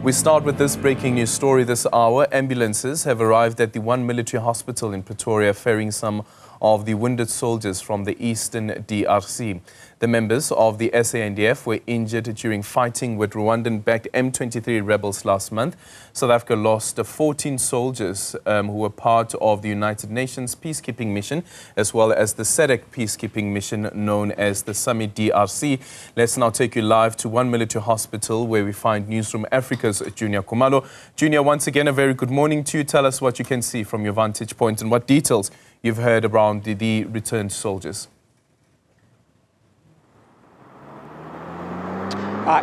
We start with this breaking news story this hour. Ambulances have arrived at the one military hospital in Pretoria, ferrying some of the wounded soldiers from the Eastern DRC. The members of the SANDF were injured during fighting with Rwandan-backed M23 rebels last month. South Africa lost 14 soldiers who were part of the United Nations peacekeeping mission, as well as the SADC peacekeeping mission known as the SAMI DRC. Let's now take you live to one military hospital where we find Newzroom Afrika's Juniour Khumalo. Juniour, once again, a very good morning to you. Tell us what you can see from your vantage point and what details you've heard around the returned soldiers.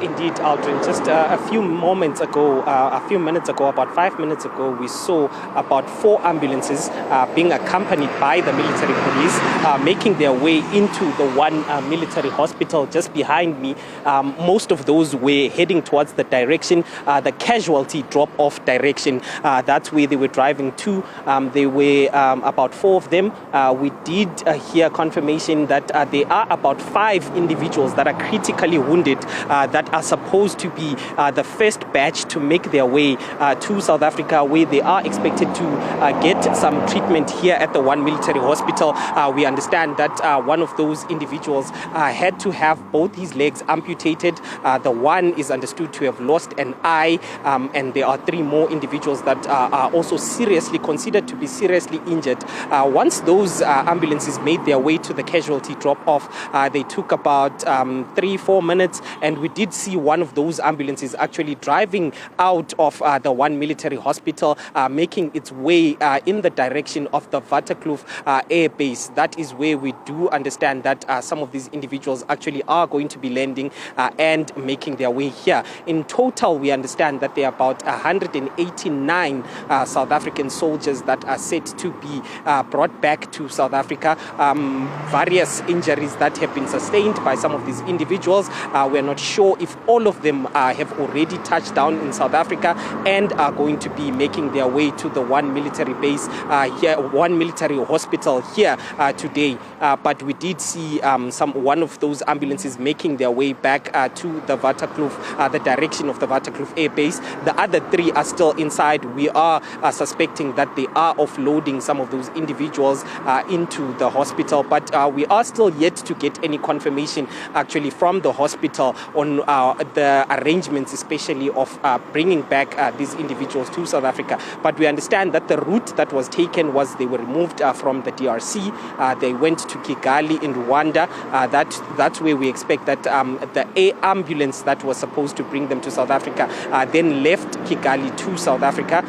Indeed, Aldrin. Just a few minutes ago, about 5 minutes ago, we saw about 4 ambulances being accompanied by the military police, making their way into the one military hospital just behind me. Most of those were heading towards the direction, the casualty drop-off direction. That's where they were driving to. There were about 4 of them. We did hear confirmation that there are about 5 individuals that are critically wounded that are supposed to be the first batch to make their way to South Africa, where they are expected to get some treatment here at the one military hospital. We understand that one of those individuals had to have both his legs amputated. The one is understood to have lost an eye, and there are 3 more individuals that are also seriously considered to be seriously injured. Once those ambulances made their way to the casualty drop-off, they took about 3-4 minutes, and we did see one of those ambulances actually driving out of the one military hospital, making its way in the direction of the Waterkloof air base. That is where we do understand that some of these individuals actually are going to be landing and making their way here. In total, we understand that there are about 189 South African soldiers that are set to be brought back to South Africa. Various injuries that have been sustained by some of these individuals. We're not sure if all of them have already touched down in South Africa and are going to be making their way to the one military base here, one military hospital here today. But we did see one of those ambulances making their way back to the Waterkloof, the direction of the Waterkloof air base. The other 3 are still inside. We are suspecting that they are offloading some of those individuals into the hospital, but we are still yet to get any confirmation actually from the hospital on the arrangements, especially of bringing back these individuals to South Africa. But we understand that the route that was taken was they were removed from the DRC. They went to Kigali in Rwanda. That's where we expect that the air ambulance that was supposed to bring them to South Africa then left Kigali to South Africa.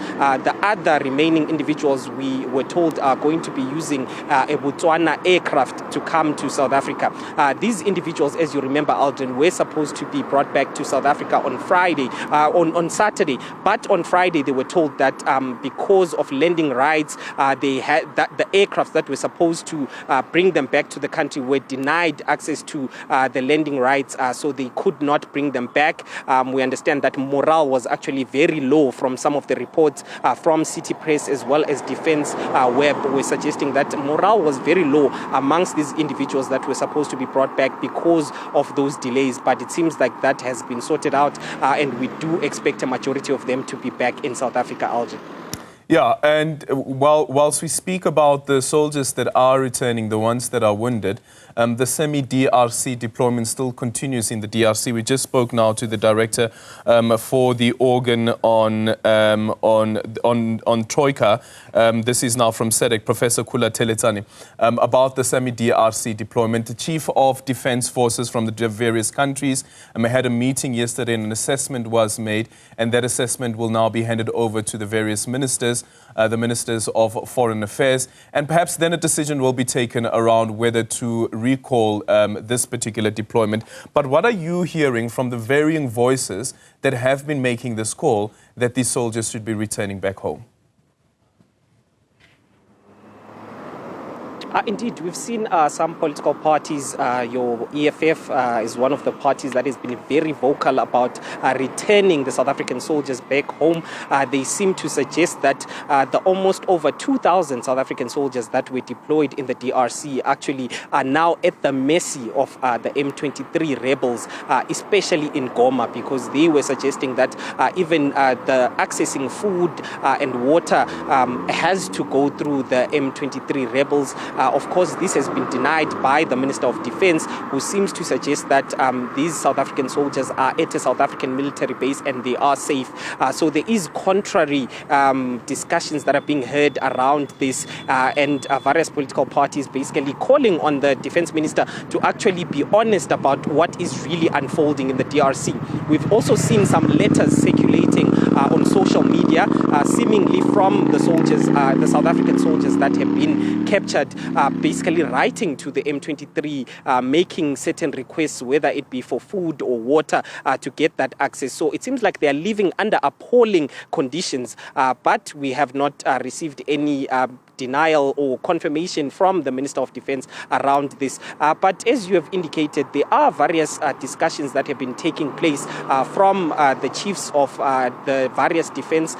The other remaining individuals, we were told, are going to be using a Botswana aircraft to come to South Africa. These individuals, as you remember, Aldrin, were supposed to be brought back to South Africa on Friday, on Saturday. But on Friday, they were told that because of landing rights, they had the aircraft that were supposed to bring them back to the country were denied access to the landing rights, so they could not bring them back. We understand that morale was actually very low from some of the reports from City Press as well as Defense Web were suggesting that morale was very low amongst these individuals that were supposed to be brought back because of those delays. But it seems like that has been sorted out, and we do expect a majority of them to be back in South Africa, Alger. Yeah, and whilst we speak about the soldiers that are returning, the ones that are wounded, the semi-DRC deployment still continues in the DRC. We just spoke now to the director for the organ on Troika. This is now from SADC, Professor Kula Teletsane, about the semi-DRC deployment. The Chief of Defense Forces from the various countries had a meeting yesterday and an assessment was made, and that assessment will now be handed over to the various ministers, the Ministers of Foreign Affairs, and perhaps then a decision will be taken around whether to recall this particular deployment. But what are you hearing from the varying voices that have been making this call that these soldiers should be returning back home? Indeed, we've seen some political parties. Your EFF is one of the parties that has been very vocal about returning the South African soldiers back home. They seem to suggest that the almost over 2,000 South African soldiers that were deployed in the DRC actually are now at the mercy of the M23 rebels, especially in Goma, because they were suggesting that even the accessing food and water has to go through the M23 rebels. Of course, this has been denied by the Minister of Defense, who seems to suggest that these South African soldiers are at a South African military base and they are safe. So there is contrary discussions that are being heard around this, and various political parties basically calling on the Defense Minister to actually be honest about what is really unfolding in the DRC. We've also seen some letters circulating on social media, seemingly from the soldiers, the South African soldiers that have been captured, basically writing to the M23, making certain requests, whether it be for food or water, to get that access. So it seems like they are living under appalling conditions, but we have not received any denial or confirmation from the Minister of Defense around this. But as you have indicated, there are various discussions that have been taking place from the chiefs of the various defense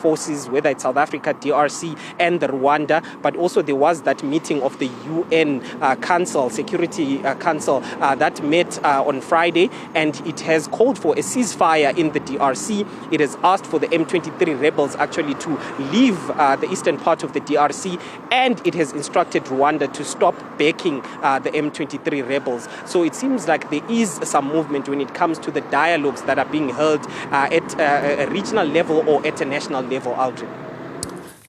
forces, whether it's South Africa, DRC, and the Rwanda. But also there was that meeting of the UN Council, Security Council, that met on Friday, and it has called for a ceasefire in the DRC. It has asked for the M23 rebels actually to leave the eastern part of the DRC, and it has instructed Rwanda to stop backing the M23 rebels. So it seems like there is some movement when it comes to the dialogues that are being held at a regional level or at a national level, Aldrin.